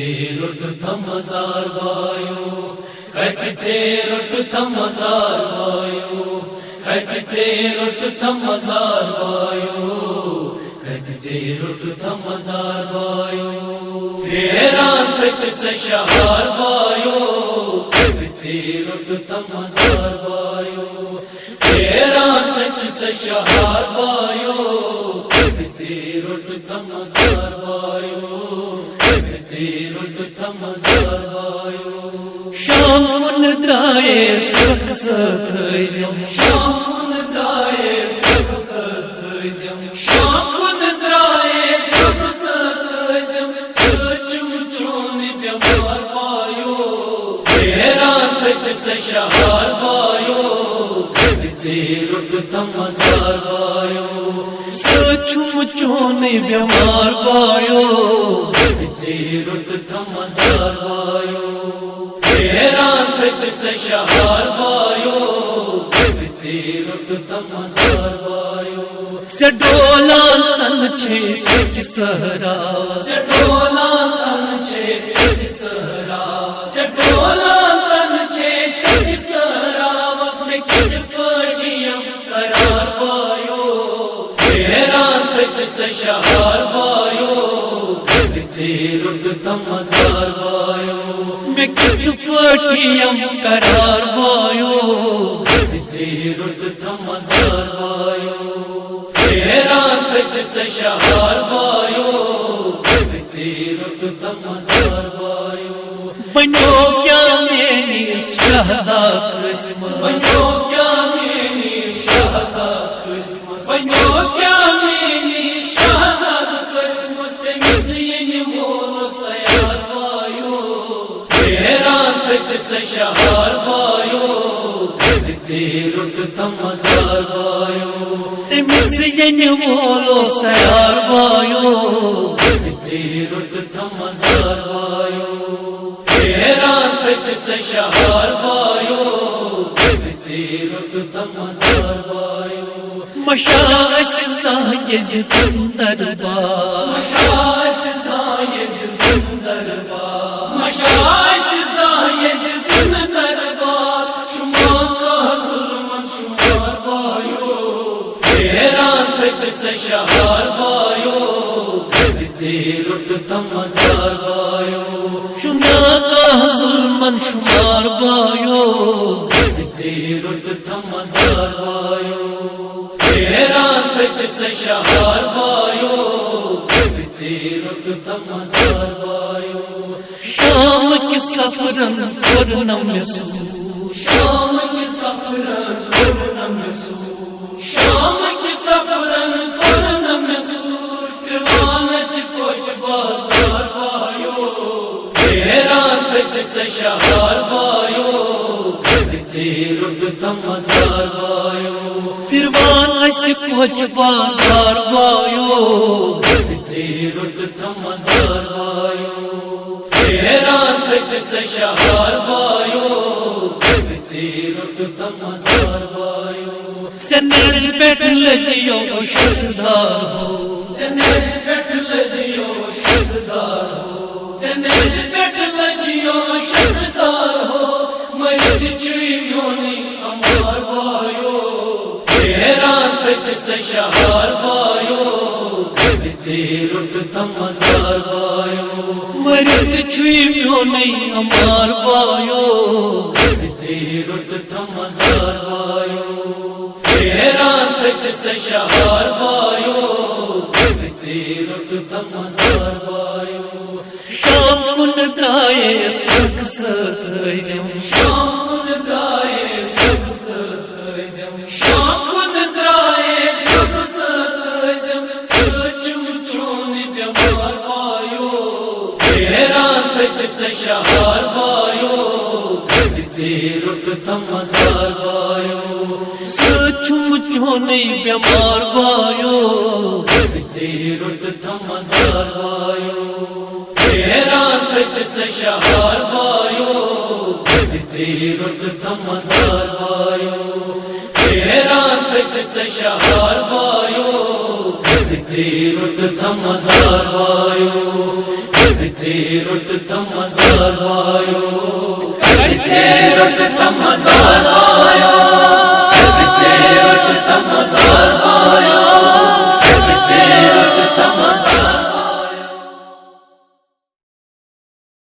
رٹ تھمزار وایو کت رٹ تھمزار وایو کت رٹ تھمزار وایو کت رٹ تھمزار وایو پھیران تچ سشہار وایو کت رٹ تھمزار وایو پھیران تچ سشہار وایو کت رٹ تھمزار وایو رٹ تھمزار وایو شام درائے سرخ ستھزم شام درائے سرخ ستھزم شام درائے سرخ ستھزم سچم چون بیمار وایو پھیران تچ سشہار وایو کت رٹ تھمزار وایو سچم چون بیمار وایو رٹ تھمزار وایو پھیران تچ سشہار وایو کت رٹ تھمزار وایو سے ڈولان تن چھے سکھ سہرا سے ڈولان تن چھے سکھ سہرا سے ڈولان تن چھے سکھ سہرا بس میں کت پڑھیم قرار وایو پھیران تچ سشہار وایو رٹ تھمزار وایو میں کت پٹھیم قرار وایو رٹ تھمزار وایو پھیران تچ سشہار وایو رٹ تھمزار وایو بنو کیا میری شہزاد قسمت بنو کیا میری شہزاد قسمت بنو کیا میری شہزاد قسمت تچ سشہار وایو کت رٹ تھمزار وایو تمس ین وولوس تیار وایو کت رٹ تھمزار وایو پھیران تچ سشہار وایو کت رٹ تھمزار وایو مشاعس زایز دربار مشاعس زایز دربار مشاعس زایز دربار شما کا ظلم شمار وایو پھیران تچ سشہار وایو کت رٹ تھمزار وایو شما کا ظلم شمار وایو کت رٹ تھمزار وایو پھیران تچ سشہار وایو کت رٹ تھمزار وایو شام کی سفرن کرنم مسو شام کی سفرن کرنم مسو شام کی سفرن کرنم مسو پھیران سے کچھ بازار وایو پھیران تچ سشہار وایو کت رٹ تھمزار وایو پھیران سے کچھ بازار وایو کت رٹ تھمزار وایو پھیران تچ سشہار وایو کت رٹ تھمزار وایو سنیز بیٹھ لجیو شہزار ہو سنیز بیٹھ لجیو شہزار ہو سنیز بیٹھ لجیو شہزار ہو مرد چھوئی میونی امار وایو پھیران تچ سشہار وایو کت رٹ تھمزار وایو مرد چھوئی میونی امار وایو کت رٹ تھمزار وایو پھیران تچ سشہار وایو کت رٹ تھمزار وایو شام کن درائے سرخ ستھزم شام کن درائے سرخ ستھزم شام کن درائے سرخ ستھزم سچم چون بیمار وایو پھیران تچ سشہار وایو کت رٹ تھمزار وایو سچم چون بیمار وایو کت رٹ تھمزار وایو پھیران تچ سشہار وایو کت رٹ تھمزار وایو پھیران تچ سشہار وایو کت رٹ تھمزار وایو څیرټ تمزار وایو څیرټ تمزار